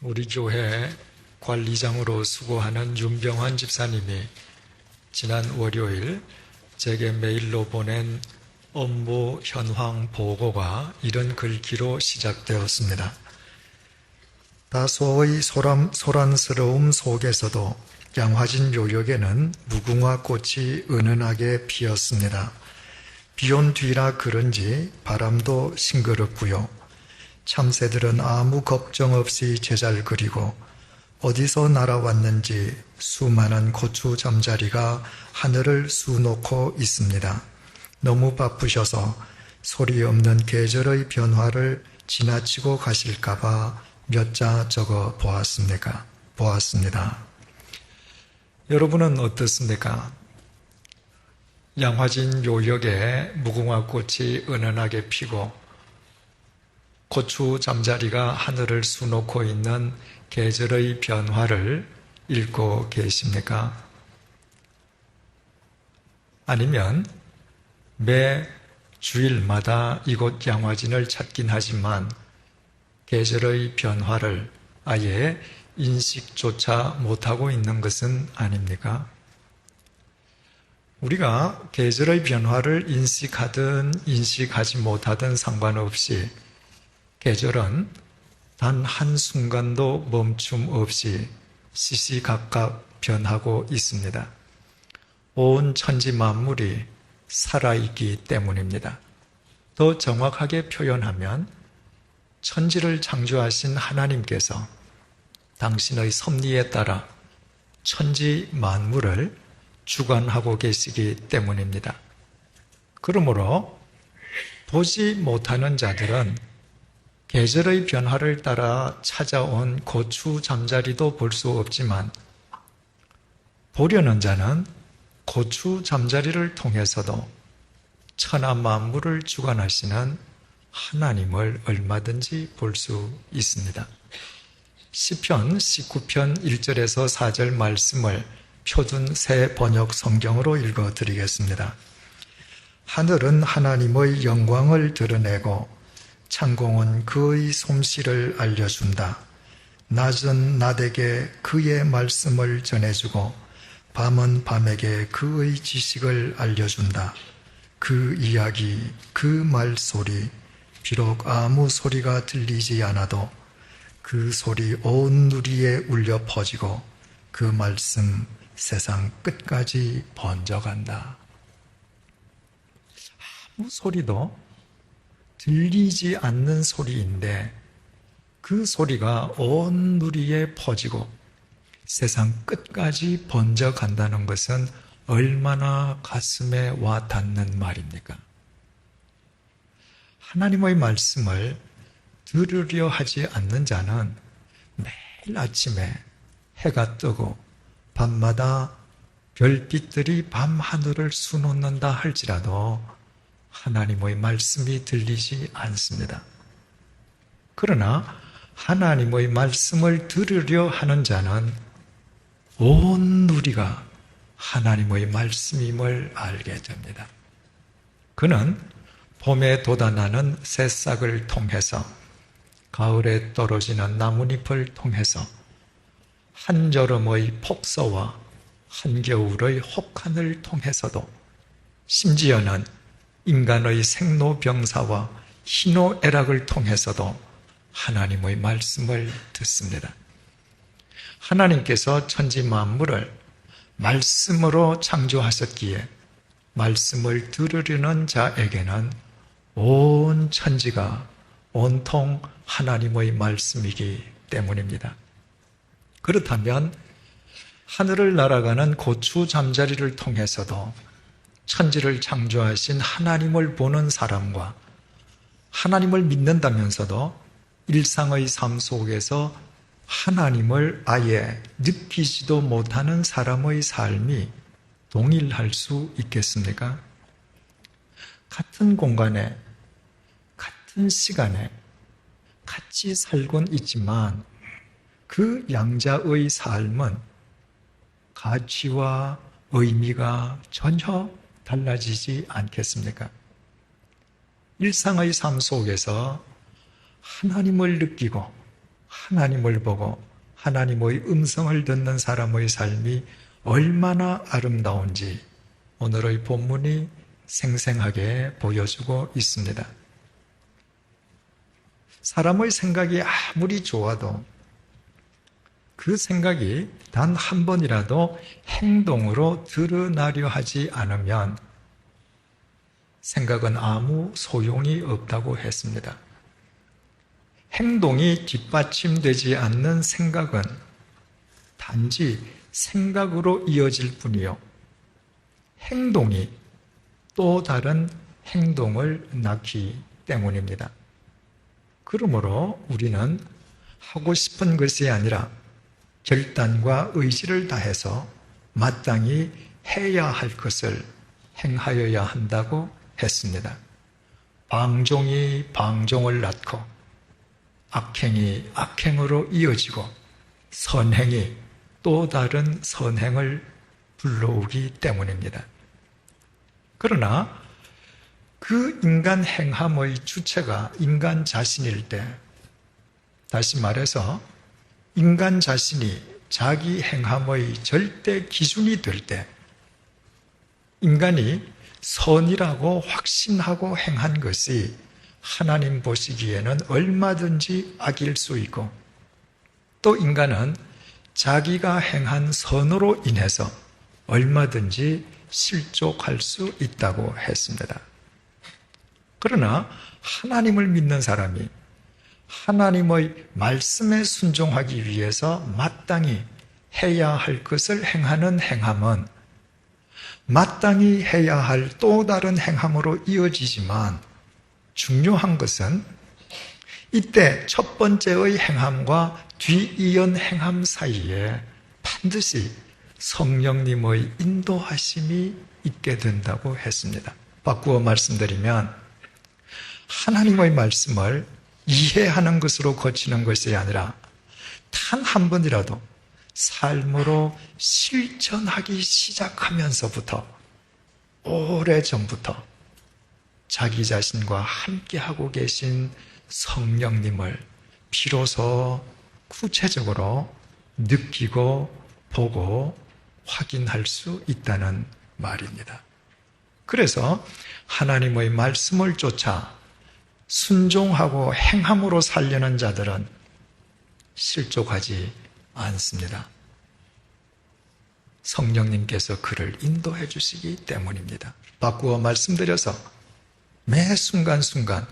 우리 교회 관리장으로 수고하는 윤병환 집사님이 지난 월요일 제게 메일로 보낸 업무 현황 보고가 이런 글귀로 시작되었습니다. 다소의 소란스러움 속에서도 양화진 요역에는 무궁화 꽃이 은은하게 피었습니다. 비온 뒤라 그런지 바람도 싱그럽고요. 참새들은 아무 걱정 없이 제잘 그리고 어디서 날아왔는지 수많은 고추 잠자리가 하늘을 수놓고 있습니다. 너무 바쁘셔서 소리 없는 계절의 변화를 지나치고 가실까봐 몇 자 적어 보았습니다. 여러분은 어떻습니까? 양화진 요역에 무궁화 꽃이 은은하게 피고 고추 잠자리가 하늘을 수놓고 있는 계절의 변화를 읽고 계십니까? 아니면 매 주일마다 이곳 양화진을 찾긴 하지만 계절의 변화를 아예 인식조차 못하고 있는 것은 아닙니까? 우리가 계절의 변화를 인식하든 인식하지 못하든 상관없이 계절은 단 한순간도 멈춤 없이 시시각각 변하고 있습니다. 온 천지 만물이 살아있기 때문입니다. 더 정확하게 표현하면 천지를 창조하신 하나님께서 당신의 섭리에 따라 천지 만물을 주관하고 계시기 때문입니다. 그러므로 보지 못하는 자들은 계절의 변화를 따라 찾아온 고추 잠자리도 볼 수 없지만 보려는 자는 고추 잠자리를 통해서도 천하 만물을 주관하시는 하나님을 얼마든지 볼 수 있습니다. 시편 19편 1절에서 4절 말씀을 표준 새 번역 성경으로 읽어드리겠습니다. 하늘은 하나님의 영광을 드러내고 창공은 그의 솜씨를 알려준다. 낮은 낮에게 그의 말씀을 전해주고 밤은 밤에게 그의 지식을 알려준다. 그 이야기, 그 말소리, 비록 아무 소리가 들리지 않아도 그 소리 온 누리에 울려 퍼지고 그 말씀 세상 끝까지 번져간다. 아무 소리도 들리지 않는 소리인데 그 소리가 온 누리에 퍼지고 세상 끝까지 번져간다는 것은 얼마나 가슴에 와 닿는 말입니까? 하나님의 말씀을 들으려 하지 않는 자는 매일 아침에 해가 뜨고 밤마다 별빛들이 밤하늘을 수놓는다 할지라도 하나님의 말씀이 들리지 않습니다. 그러나 하나님의 말씀을 들으려 하는 자는 온 누리가 하나님의 말씀임을 알게 됩니다. 그는 봄에 돋아나는 새싹을 통해서 가을에 떨어지는 나뭇잎을 통해서 한여름의 폭서와 한겨울의 혹한을 통해서도 심지어는 인간의 생로병사와 희노애락을 통해서도 하나님의 말씀을 듣습니다. 하나님께서 천지 만물을 말씀으로 창조하셨기에 말씀을 들으려는 자에게는 온 천지가 온통 하나님의 말씀이기 때문입니다. 그렇다면 하늘을 날아가는 고추 잠자리를 통해서도 천지를 창조하신 하나님을 보는 사람과 하나님을 믿는다면서도 일상의 삶 속에서 하나님을 아예 느끼지도 못하는 사람의 삶이 동일할 수 있겠습니까? 같은 공간에, 같은 시간에 같이 살곤 있지만 그 양자의 삶은 가치와 의미가 전혀 달라지지 않겠습니까? 일상의 삶 속에서 하나님을 느끼고 하나님을 보고 하나님의 음성을 듣는 사람의 삶이 얼마나 아름다운지 오늘의 본문이 생생하게 보여주고 있습니다. 사람의 생각이 아무리 좋아도 그 생각이 단 한 번이라도 행동으로 드러나려 하지 않으면 생각은 아무 소용이 없다고 했습니다. 행동이 뒷받침되지 않는 생각은 단지 생각으로 이어질 뿐이요, 행동이 또 다른 행동을 낳기 때문입니다. 그러므로 우리는 하고 싶은 것이 아니라 결단과 의지를 다해서 마땅히 해야 할 것을 행하여야 한다고 했습니다. 방종이 방종을 낳고 악행이 악행으로 이어지고 선행이 또 다른 선행을 불러오기 때문입니다. 그러나 그 인간 행함의 주체가 인간 자신일 때, 다시 말해서 인간 자신이 자기 행함의 절대 기준이 될 때, 인간이 선이라고 확신하고 행한 것이 하나님 보시기에는 얼마든지 악일 수 있고, 또 인간은 자기가 행한 선으로 인해서 얼마든지 실족할 수 있다고 했습니다. 그러나 하나님을 믿는 사람이 하나님의 말씀에 순종하기 위해서 마땅히 해야 할 것을 행하는 행함은 마땅히 해야 할 또 다른 행함으로 이어지지만, 중요한 것은 이때 첫 번째의 행함과 뒤이은 행함 사이에 반드시 성령님의 인도하심이 있게 된다고 했습니다. 바꾸어 말씀드리면 하나님의 말씀을 이해하는 것으로 거치는 것이 아니라 단 한 번이라도 삶으로 실천하기 시작하면서부터, 오래전부터 자기 자신과 함께하고 계신 성령님을 비로소 구체적으로 느끼고 보고 확인할 수 있다는 말입니다. 그래서 하나님의 말씀을 쫓아 순종하고 행함으로 살려는 자들은 실족하지 않습니다. 성령님께서 그를 인도해 주시기 때문입니다. 바꾸어 말씀드려서 매 순간순간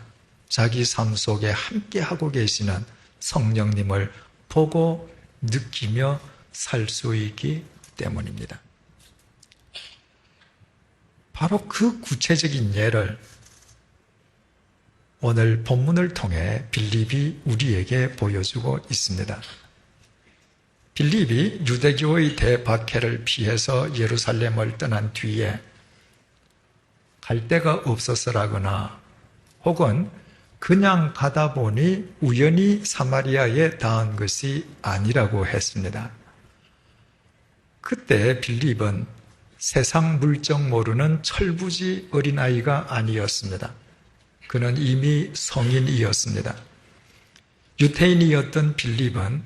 자기 삶 속에 함께하고 계시는 성령님을 보고 느끼며 살 수 있기 때문입니다. 바로 그 구체적인 예를 오늘 본문을 통해 빌립이 우리에게 보여주고 있습니다. 빌립이 유대교의 대박해를 피해서 예루살렘을 떠난 뒤에 갈 데가 없어서라거나 혹은 그냥 가다 보니 우연히 사마리아에 닿은 것이 아니라고 했습니다. 그때 빌립은 세상 물정 모르는 철부지 어린아이가 아니었습니다. 그는 이미 성인이었습니다. 유태인이었던 빌립은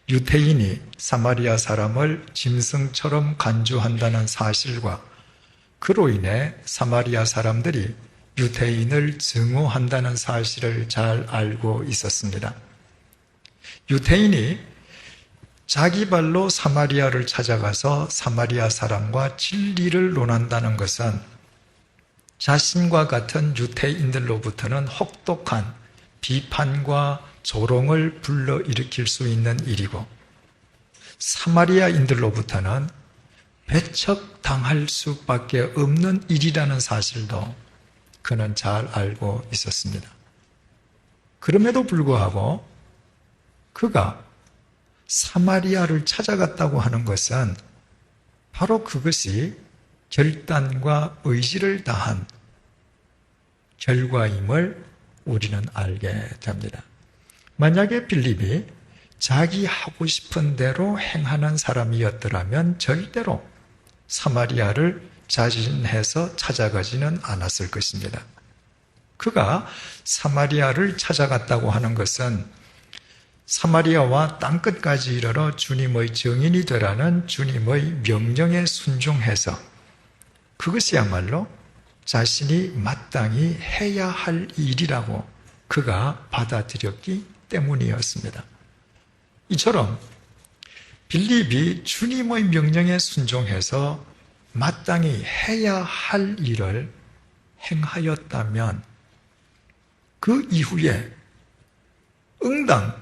유태인이 사마리아 사람을 짐승처럼 간주한다는 사실과 그로 인해 사마리아 사람들이 유태인을 증오한다는 사실을 잘 알고 있었습니다. 유태인이 자기 발로 사마리아를 찾아가서 사마리아 사람과 진리를 논한다는 것은 자신과 같은 유태인들로부터는 혹독한 비판과 조롱을 불러일으킬 수 있는 일이고, 사마리아인들로부터는 배척당할 수밖에 없는 일이라는 사실도 그는 잘 알고 있었습니다. 그럼에도 불구하고 그가 사마리아를 찾아갔다고 하는 것은 바로 그것이 결단과 의지를 다한 결과임을 우리는 알게 됩니다. 만약에 빌립이 자기 하고 싶은 대로 행하는 사람이었더라면 절대로 사마리아를 자진해서 찾아가지는 않았을 것입니다. 그가 사마리아를 찾아갔다고 하는 것은 사마리아와 땅끝까지 이르러 주님의 증인이 되라는 주님의 명령에 순종해서 그것이야말로 자신이 마땅히 해야 할 일이라고 그가 받아들였기 때문이었습니다. 이처럼 빌립이 주님의 명령에 순종해서 마땅히 해야 할 일을 행하였다면 그 이후에 응당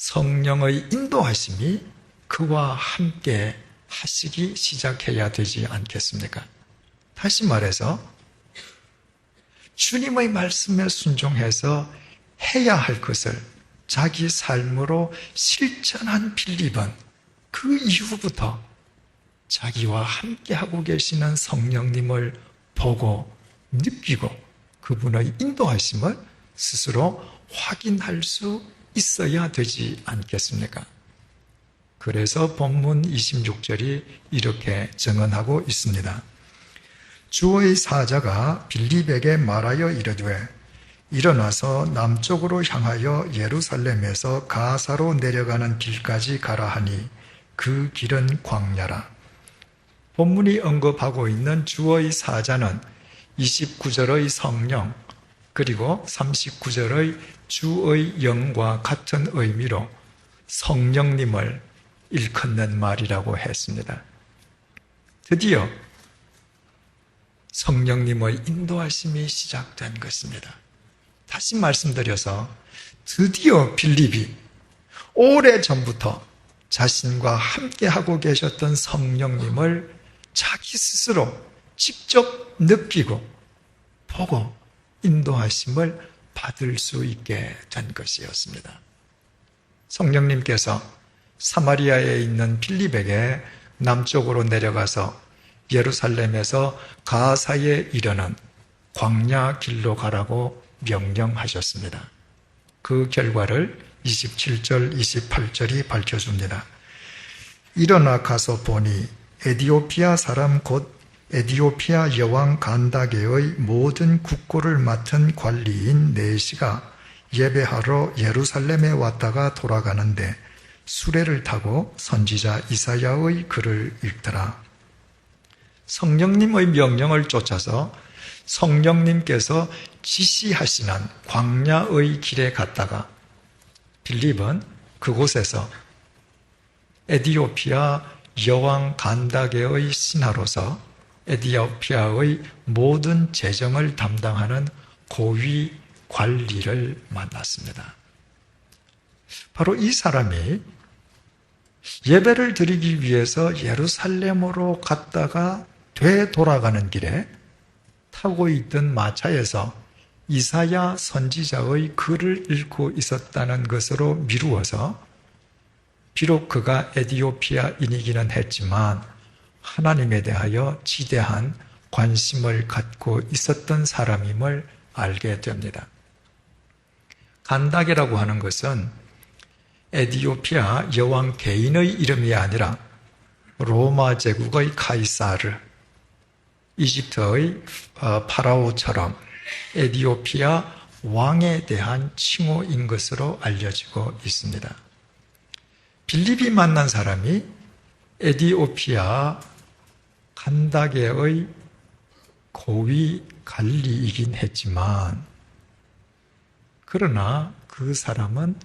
성령의 인도하심이 그와 함께 하시기 시작해야 되지 않겠습니까? 다시 말해서 주님의 말씀에 순종해서 해야 할 것을 자기 삶으로 실천한 빌립은 그 이후부터 자기와 함께하고 계시는 성령님을 보고 느끼고 그분의 인도하심을 스스로 확인할 수 있어야 되지 않겠습니까? 그래서 본문 26절이 이렇게 증언하고 있습니다. 주의 사자가 빌립에게 말하여 이르되 일어나서 남쪽으로 향하여 예루살렘에서 가사로 내려가는 길까지 가라 하니 그 길은 광야라. 본문이 언급하고 있는 주의 사자는 29절의 성령 그리고 39절의 주의 영과 같은 의미로 성령님을 일컫는 말이라고 했습니다. 드디어 성령님의 인도하심이 시작된 것입니다. 다시 말씀드려서 드디어 빌립이 오래전부터 자신과 함께하고 계셨던 성령님을 자기 스스로 직접 느끼고 보고 인도하심을 받을 수 있게 된 것이었습니다. 성령님께서 사마리아에 있는 빌립에게 남쪽으로 내려가서 예루살렘에서 가사에 이르는 광야 길로 가라고 명령하셨습니다. 그 결과를 27절, 28절이 밝혀줍니다. 일어나 가서 보니 에디오피아 사람 곧 에디오피아 여왕 간다게의 모든 국고를 맡은 관리인 네시가 예배하러 예루살렘에 왔다가 돌아가는데 수레를 타고 선지자 이사야의 글을 읽더라. 성령님의 명령을 쫓아서 성령님께서 지시하시는 광야의 길에 갔다가 빌립은 그곳에서 에디오피아 여왕 간다게의 신하로서 에디오피아의 모든 재정을 담당하는 고위 관리를 만났습니다. 바로 이 사람이 예배를 드리기 위해서 예루살렘으로 갔다가 되돌아가는 길에 타고 있던 마차에서 이사야 선지자의 글을 읽고 있었다는 것으로 미루어서 비록 그가 에디오피아인이기는 했지만 하나님에 대하여 지대한 관심을 갖고 있었던 사람임을 알게 됩니다. 간다게라고 하는 것은 에디오피아 여왕 개인의 이름이 아니라 로마 제국의 카이사르, 이집트의 파라오처럼 에디오피아 왕에 대한 칭호인 것으로 알려지고 있습니다. 빌립이 만난 사람이 에디오피아 간다게의 고위 관리이긴 했지만 그러나 그 사람은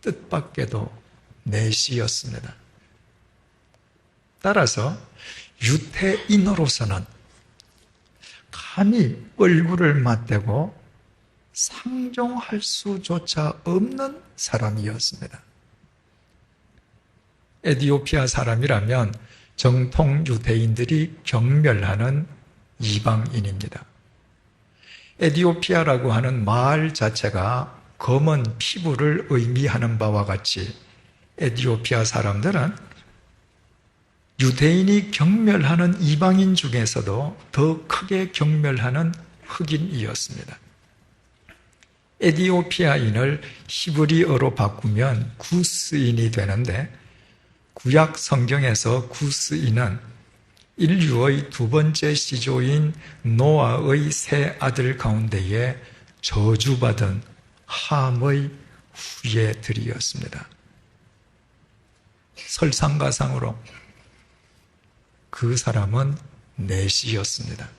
뜻밖에도 내시였습니다. 따라서 유태인으로서는 감히 얼굴을 맞대고 상종할 수조차 없는 사람이었습니다. 에디오피아 사람이라면 정통 유대인들이 경멸하는 이방인입니다. 에디오피아라고 하는 말 자체가 검은 피부를 의미하는 바와 같이 에디오피아 사람들은 유대인이 경멸하는 이방인 중에서도 더 크게 경멸하는 흑인이었습니다. 에디오피아인을 히브리어로 바꾸면 구스인이 되는데 구약 성경에서 구스인은 인류의 두 번째 시조인 노아의 세 아들 가운데에 저주받은 함의 후예들이었습니다. 설상가상으로. 그 사람은 내시였습니다.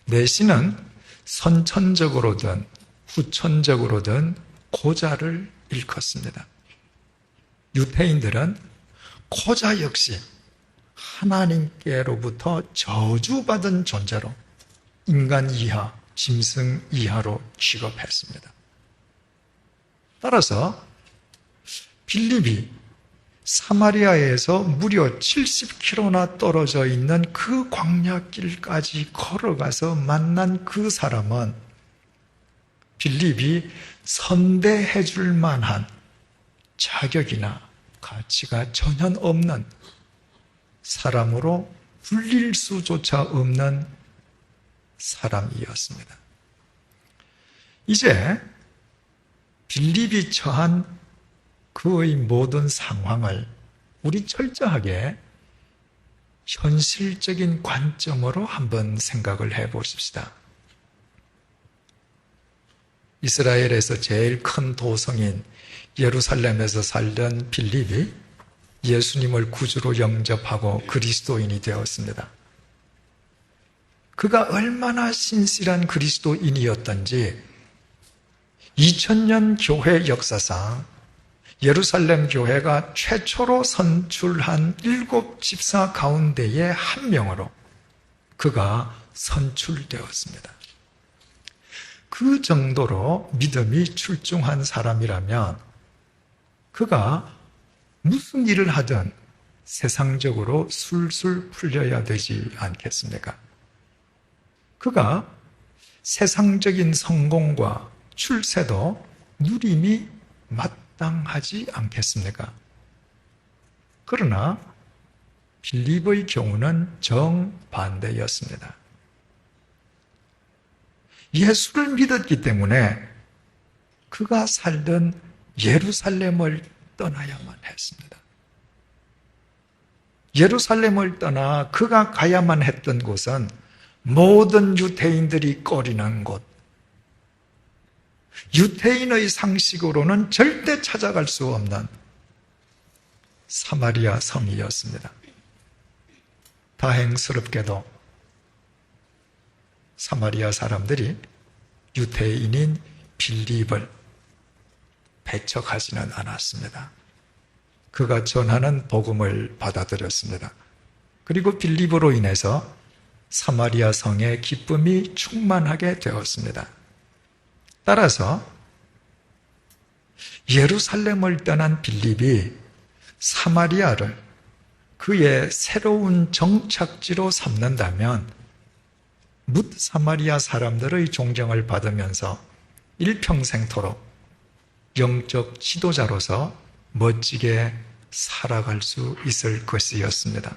내시는 선천적으로든 후천적으로든 고자를 일컫습니다. 유태인들은 고자 역시 하나님께로부터 저주받은 존재로 인간 이하, 짐승 이하로 취급했습니다. 따라서 빌립이 사마리아에서 무려 70km나 떨어져 있는 그 광야길까지 걸어가서 만난 그 사람은 빌립이 선대해 줄 만한 자격이나 가치가 전혀 없는 사람으로 불릴 수조차 없는 사람이었습니다. 이제 빌립이 처한 그의 모든 상황을 우리 철저하게 현실적인 관점으로 한번 생각을 해 보십시다. 이스라엘에서 제일 큰 도성인 예루살렘에서 살던 빌립이 예수님을 구주로 영접하고 그리스도인이 되었습니다. 그가 얼마나 신실한 그리스도인이었던지 2000년 교회 역사상 예루살렘 교회가 최초로 선출한 7 집사 가운데의 한 명으로 그가 선출되었습니다. 그 정도로 믿음이 출중한 사람이라면 그가 무슨 일을 하든 세상적으로 술술 풀려야 되지 않겠습니까? 그가 세상적인 성공과 출세도 누림이 마땅하지 않겠습니까? 그러나 빌립의 경우는 정반대였습니다. 예수를 믿었기 때문에 그가 살던 예루살렘을 떠나야만 했습니다. 예루살렘을 떠나 그가 가야만 했던 곳은 모든 유대인들이 꺼리는 곳, 유대인의 상식으로는 절대 찾아갈 수 없는 사마리아 성이었습니다. 다행스럽게도 사마리아 사람들이 유대인인 빌립을 배척하지는 않았습니다. 그가 전하는 복음을 받아들였습니다. 그리고 빌립으로 인해서 사마리아 성의 기쁨이 충만하게 되었습니다. 따라서 예루살렘을 떠난 빌립이 사마리아를 그의 새로운 정착지로 삼는다면 뭇 사마리아 사람들의 존경을 받으면서 일평생토록 영적 지도자로서 멋지게 살아갈 수 있을 것이었습니다.